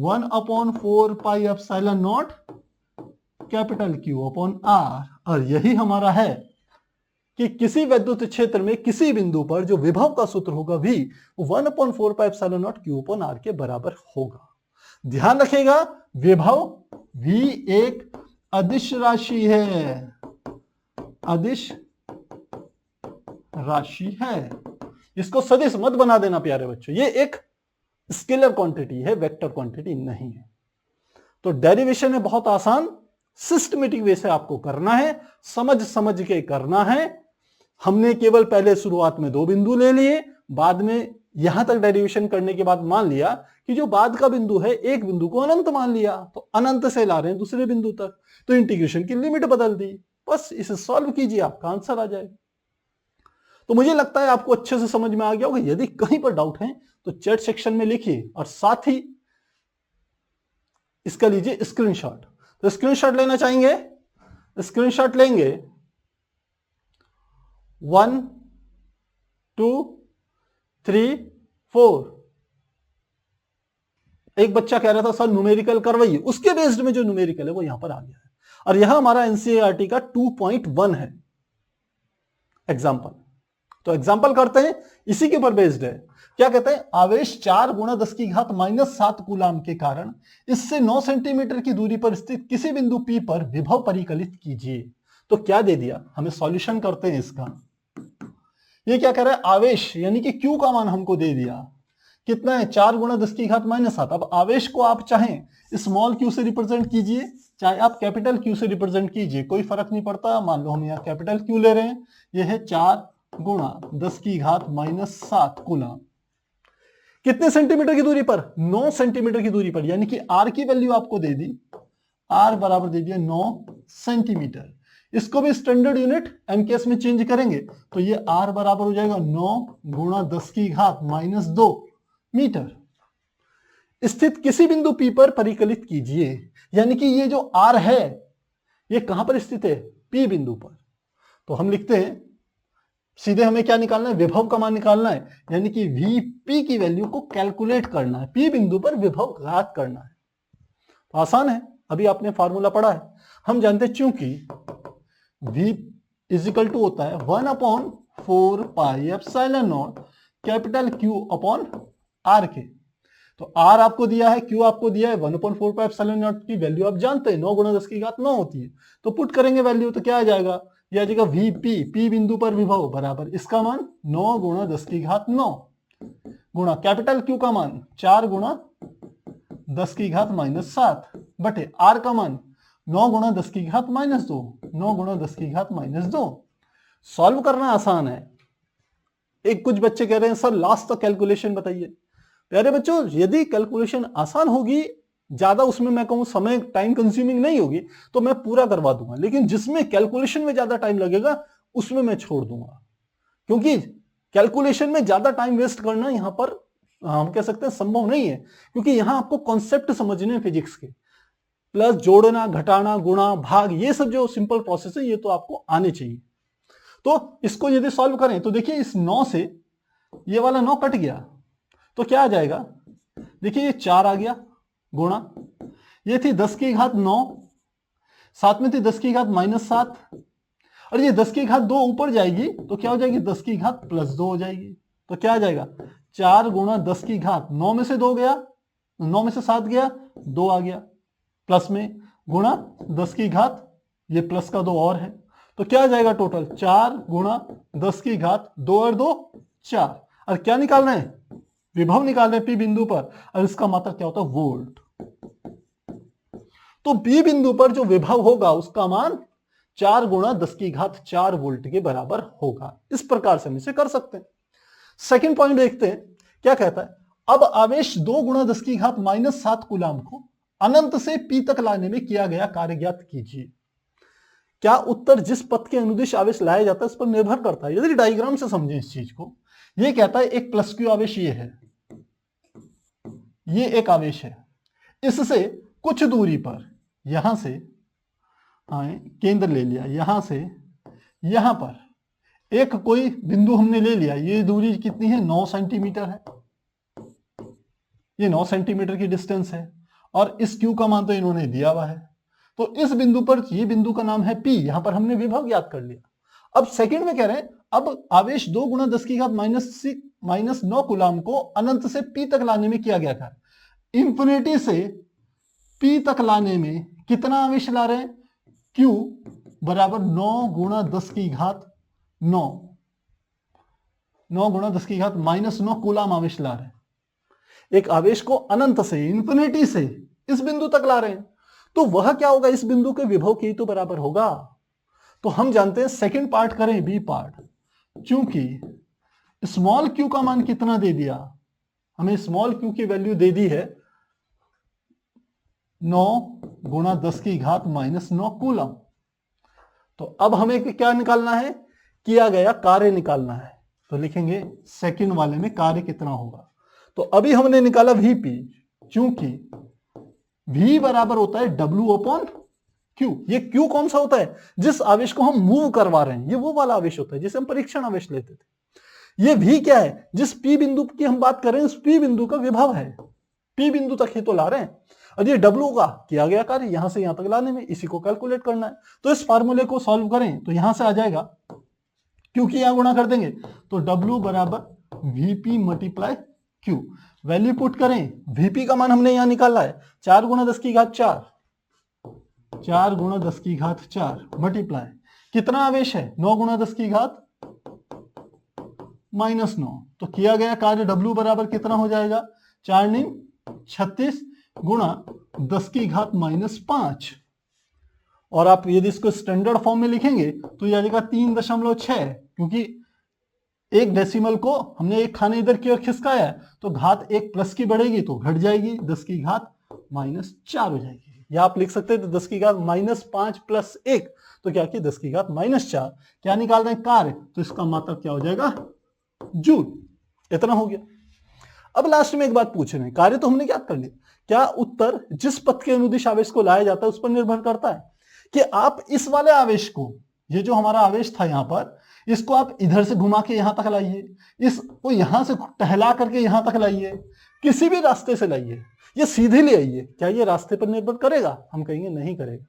1 upon 4 pi epsilon naught capital Q upon R। और यही हमारा है कि किसी विद्युत क्षेत्र में किसी बिंदु पर जो विभव का सूत्र होगा V, 1 upon 4 pi epsilon not Q upon R के बराबर होगा। ध्यान रखिएगा, विभव V एक अदिश राशि है, अदिश राशि है, इसको सदिश मत बना देना प्यारे बच्चों, ये एक स्केलर क्वांटिटी है, वेक्टर क्वांटिटी नहीं है। तो डेरिवेशन है बहुत आसान, सिस्टमेटिक वे से आपको करना है, समझ समझ के करना है। हमने केवल पहले शुरुआत में 2 बिंदु ले लिए, बाद में यहां तक डेरिवेशन करने के बाद मान लिया कि जो बाद का बिंदु है, एक बिंदु को अनंत मान लिया, तो अनंत से ला रहे हैं दूसरे बिंदु तक, तो इंटीग्रेशन की लिमिट बदल दी, बस इसे सॉल्व कीजिए, आपका आंसर आ जाएगा। तो मुझे लगता है आपको अच्छे से समझ में आ गया होगा। यदि कहीं पर डाउट है तो चैट सेक्शन में लिखिए, और साथ ही इसका लीजिए स्क्रीनशॉट। तो स्क्रीनशॉट लेना चाहेंगे, स्क्रीनशॉट लेंगे 1 2 3 4। एक बच्चा कह रहा था सर न्यूमेरिकल करवाइए, उसके बेस्ड में जो न्यूमेरिकल है वो यहां पर आ गया है, और यहां हमारा एनसीईआरटी का 2.1 है एग्जाम्पल। तो एग्जाम्पल करते हैं, इसी के ऊपर बेस्ड है। क्या कहते हैं, आवेश 4 गुणा 10 की घात -7 कूलाम के कारण इससे 9 सेंटीमीटर की दूरी पर स्थित किसी बिंदु P पर विभव परिकलित कीजिए। तो क्या दे दिया, हमें सॉल्यूशन करते हैं इसका। ये क्या कह रहा है, आवेश यानी कि Q का मान हमको दे दिया, कितना है 4 गुणा 10 की घात -7। अब आवेश को आप चाहें स्मॉल q से रिप्रेजेंट कीजिए, चाहे आप कैपिटल Q से रिप्रेजेंट कीजिए, कोई फर्क नहीं पड़ता। मान लो हम यहाँ कैपिटल Q ले रहे हैं, यह है 4 गुणा 10 की घात -7 कूलाम। कितने सेंटीमीटर की दूरी पर, 9 सेंटीमीटर की दूरी पर, यानी कि R की वैल्यू आपको दे दी, R बराबर दे दिया 9 सेंटीमीटर। इसको भी स्टैंडर्ड यूनिट MKS में चेंज करेंगे तो ये R बराबर हो जाएगा 9 गुणा 10 की घात -2 मीटर। स्थित किसी बिंदु P पर परिकलित कीजिए, यानी कि ये जो R है ये कहां पर स्थित है, P बिंदु पर। तो हम लिखते हैं सीधे, हमें क्या निकालना है, विभव का मान निकालना है, यानी कि Vp की वैल्यू को कैलकुलेट करना है, P बिंदु पर विभव घात करना है। तो आसान है, अभी आपने फॉर्मूला पढ़ा है, हम जानते हैं चूंकि V इज इक्वल टू होता है 1 upon 4 pi epsilon naught capital Q upon R के। तो R आपको दिया है, Q आपको दिया है, 1 अपॉन 4 पाई एप्सिलॉन नॉट की वैल्यू आप जानते हैं 9 गुणा 10 की घात 9 होती है। तो पुट करेंगे वैल्यू, तो क्या आ जाएगा, यह आ जाएगा Vp, P बिंदु पर विभव बराबर इसका मान 9 गुणा 10 की घात 9 गुणा कैपिटल Q का मान 4 गुणा 10 की घात -7 बटे r का मान 9 गुणा 10 की घात -2, 9 गुणा 10 की घात -2। सॉल्व करना आसान है। एक कुछ बच्चे कह रहे हैं सर लास्ट तक कैलकुलेशन बताइए। प्यारे बच्चों, यदि कैलकुलेशन आसान होगी, ज्यादा उसमें मैं कहूं समय टाइम कंज्यूमिंग नहीं होगी, तो मैं पूरा करवा दूंगा, लेकिन जिसमें कैलकुलेशन में ज्यादा टाइम लगेगा उसमें मैं छोड़ दूंगा, क्योंकि कैलकुलेशन में ज्यादा टाइम वेस्ट करना यहां पर हम कह सकते हैं संभव नहीं है, क्योंकि यहां आपको कॉन्सेप्ट समझने हैं फिजिक्स के, प्लस जोड़ना, घटाना, गुणा, भाग, ये सब जो सिंपल प्रोसेस है ये तो आपको आने चाहिए। तो इसको यदि सॉल्व करें तो देखिए इस 9 से ये वाला 9 कट गया, तो क्या आ जाएगा, देखिए ये 4 आ गया, गुणा ये थी 10 की घात 9, साथ में थी 10 की घात -7, और ये 10 की घात 2 ऊपर जाएगी तो क्या हो जाएगी, 10 की घात +2 हो जाएगी। तो क्या आ जाएगा, 4 गुणा 10 की घात 9 में से 2 गया, 9 में से 7 गया, 2 आ गया, प्लस में गुणा 10 की घात, ये प्लस का 2 और है, तो क्या आ जाएगा टोटल, 4 गुणा 10 की घात 2 और 2 4। और क्या निकाल रहे हैं, विभव निकाल रहे हैं पी बिंदु पर, और इसका मात्रक क्या होता है, वोल्ट। तो बी बिंदु पर जो विभव होगा उसका मान 4 गुणा 10 की घात 4 वोल्ट के बराबर होगा। इस प्रकार से हम इसे कर सकते हैं। सेकंड पॉइंट देखते हैं क्या कहता है, अब आवेश 2 गुणा 10 की घात -7 कूलाम को अनंत से पी तक लाने में किया गया कार्य ज्ञात कीजिए। क्या उत्तर जिस पथ के अनुदिश आवेश लाया जाता है इस पर निर्भर करता है। यदि डायग्राम से समझें इस चीज को, यह कहता है एक प्लस क्यू आवेश ये है, ये एक आवेश है, इससे कुछ दूरी पर यहां से केंद्र ले लिया, यहां से यहां पर एक कोई बिंदु हमने ले लिया, ये दूरी कितनी है, 9 सेंटीमीटर है, ये 9 सेंटीमीटर की डिस्टेंस है, और इस क्यू का मान तो इन्होंने दिया हुआ है। तो इस बिंदु पर, ये बिंदु का नाम है पी, यहां पर हमने विभव ज्ञात कर लिया। अब सेकंड में कह रहे हैं अब आवेश 2 गुणा 10 की घात -9 कूलाम को अनंत से पी तक लाने में किया गया कार्य। इंफिनिटी से पी तक लाने में कितना आवेश ला रहे हैं, Q बराबर 9 गुणा 10 की घात 9, 9 गुणा 10 की घात -9 कूलाम आवेश ला रहे हैं। एक आवेश को अनंत से, इंफिनिटी से इस बिंदु तक ला रहे हैं, तो वह क्या होगा, इस बिंदु के विभव के ही तो बराबर होगा। तो हम जानते हैं, सेकंड पार्ट करें, बी पार्ट, चूंकि स्मॉल क्यू का मान कितना दे दिया, हमें स्मॉल क्यू की वैल्यू दे दी है 9 गुणा 10 की घात -9 कूलम। तो अब हमें क्या निकालना है, किया गया कार्य निकालना है। तो लिखेंगे सेकंड वाले में कार्य कितना होगा। तो अभी हमने निकाला Vp, क्योंकि V बराबर होता है W/Q। ये Q कौन सा होता है, जिस आवेश को हम मूव करवा रहे हैं, ये वो वाला आवेश होता है जिसे हम परीक्षण आवेश लेते थे। ये V क्या है, जिस P बिंदु की हम बात कर रहे हैं, उस P बिंदु का विभव है, P बिंदु तक ही तो ला रहे हैं। और ये W का किया गया कार्य, यहां से यहां तक लाने में, इसी को कैलकुलेट करना है। तो इस फार्मूले को सॉल्व करें तो यहां से आ जाएगा, क्योंकि यहां गुणा कर देंगे तो W बराबर Vp multiply Q। Value put करें, Vp का मान हमने यहां निकाला है 4 गुणा 10 की घात 4, 4 गुणा 10 की घात 4 मल्टीप्लाई कितना आवेश है, 9 गुणा 10 की घात -9। तो किया गया कार्य W बराबर कितना हो जाएगा, 4 9 36 गुणा 10 की घात -5। और आप यदि इसको स्टैंडर्ड फॉर्म में लिखेंगे तो यह आ जाएगा 3.6, क्योंकि एक डेसिमल को हमने एक खाने इधर की ओर खिसकाया है, तो घात एक प्लस की बढ़ेगी तो घट जाएगी, 10 की घात -4 हो जाएगी। या आप लिख सकते हैं तो 10 की घात -5 + 1, तो क्या कि 10 की घात -4। क्या निकाल रहे हैं, कार्य, तो इसका मात्रक क्या हो जाएगा, जूल। इतना हो गया। अब लास्ट में एक बात पूछ रहे हैं, कार्य तो हमने क्या कर लिया, क्या उत्तर जिस पथ के अनुदिश आवेश को लाया जाता है उस पर निर्भर करता है कि आप इस वाले आवेश को, ये जो हमारा आवेश था यहां पर, इसको आप इधर से घुमा के यहां तक लाइए, इसको यहां से टहला करके यहां तक लाइए, किसी भी रास्ते से लाइए, ये सीधे ले आइए, क्या ये रास्ते पर निर्भर करेगा, हम कहेंगे नहीं करेगा।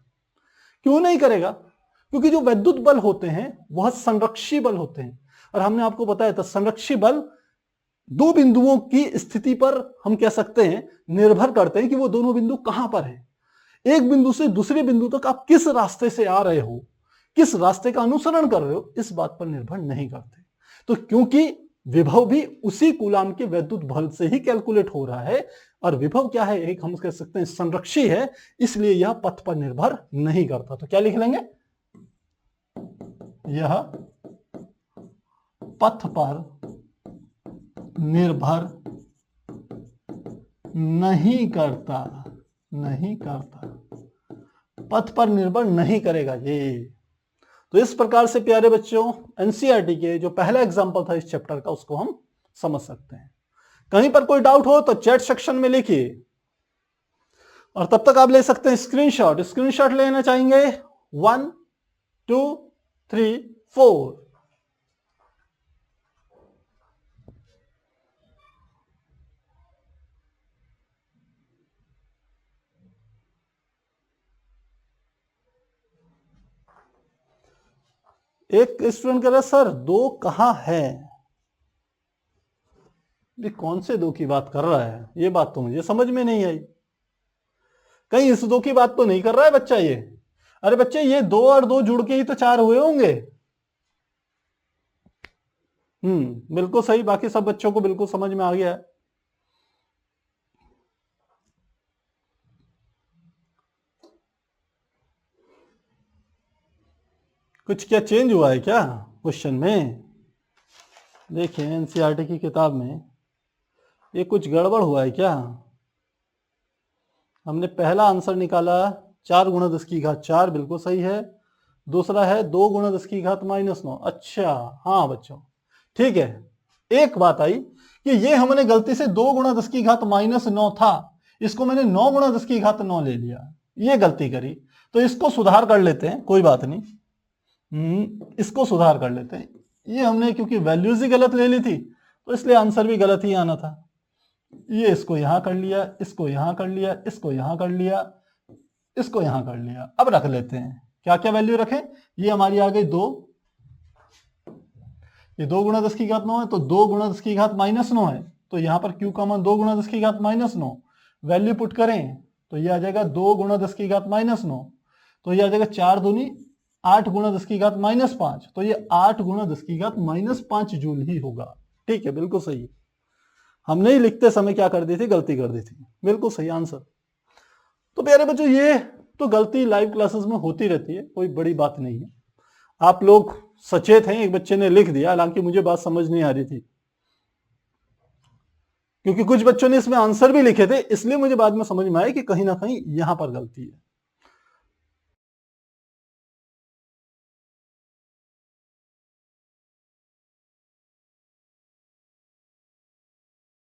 क्यों नहीं करेगा, क्योंकि जो वैद्युत बल होते हैं वह संरक्षी बल होते हैं, और हमने आपको बताया था संरक्षी बल दो बिंदुओं की स्थिति पर हम कह सकते हैं निर्भर करते हैं कि वो दोनों बिंदु कहां पर है। एक बिंदु से दूसरे बिंदु तक आप किस रास्ते से आ रहे हो, किस रास्ते का अनुसरण कर रहे हो, इस बात पर निर्भर नहीं करते। तो क्योंकि विभव भी उसी कूलाम के वैद्युत बल से ही कैलकुलेट हो रहा है, और विभव क्या है, एक हम कह सकते हैं संरक्षी है, इसलिए यह पथ पर निर्भर नहीं करता। तो क्या लिख लेंगे, यह पथ पर निर्भर नहीं करता, नहीं करता, पथ पर निर्भर नहीं करेगा ये। तो इस प्रकार से प्यारे बच्चों एनसीईआरटी के जो पहला एग्जांपल था इस चैप्टर का, उसको हम समझ सकते हैं। कहीं पर कोई डाउट हो तो चैट सेक्शन में लिखिए, और तब तक आप ले सकते हैं स्क्रीनशॉट। स्क्रीनशॉट लेना चाहेंगे 1 2 3 4। एक स्टूडेंट कह रहा है सर 2 कहां है, ये कौन से 2 की बात कर रहा है, ये बात तो मुझे समझ में नहीं आई। कहीं इस 2 की बात तो नहीं कर रहा है बच्चा ये? अरे बच्चे ये 2 और 2 जुड़ के ही तो 4 हुए होंगे। बिल्कुल सही, बाकी सब बच्चों को बिल्कुल समझ में आ गया है। कुछ क्या चेंज हुआ है क्या क्वेश्चन में? देखिए एनसीईआरटी की किताब में ये कुछ गड़बड़ हुआ है क्या? हमने पहला आंसर निकाला 4 गुणा 10 की घात 4, बिल्कुल सही है। दूसरा है 2 गुणा 10 की घात -9। अच्छा हाँ बच्चों ठीक है। एक बात आई कि ये हमने गलती से 2 गुणा 10 की घात -9 था, इसको मैंने 9 गुणा 10 की घात 9 ले लिया, ये गलती करी। तो इसको सुधार कर लेते हैं, कोई बात नहीं, इसको सुधार कर लेते हैं। ये हमने क्योंकि वैल्यूज ही गलत ले ली थी तो इसलिए आंसर भी गलत ही आना था। ये इसको यहां कर लिया, इसको यहां कर लिया, इसको यहां कर लिया, इसको यहां कर लिया। अब रख लेते हैं, क्या क्या वैल्यू रखें। ये हमारी आ गई 2, ये 2 गुणा 10 की घात 9 है, तो 2 गुणा 10 की घात -9 है, तो यहां पर Q का मान 2 गुणा 10 की घात -9, वैल्यू पुट करें तो ये आ जाएगा 2 गुणा 10 की घात -9, तो ये आ जाएगा 4 दूनी 8 गुणा 10 की घात -5, तो ये 8 गुणा 10 की घात -5 जूल ही होगा। ठीक है, बिल्कुल सही। हमने ही लिखते समय क्या कर दी थी, गलती कर दी थी, बिल्कुल सही आंसर। तो प्यारे बच्चों ये तो गलती लाइव क्लासेस में होती रहती है, कोई बड़ी बात नहीं है। आप लोग सचेत हैं, एक बच्चे ने लिख दिया, हालांकि मुझे बात समझ नहीं आ रही थी क्योंकि कुछ बच्चों ने इसमें आंसर भी लिखे थे, इसलिए मुझे बाद में समझ में आया कि कहीं ना कहीं यहां पर गलती है।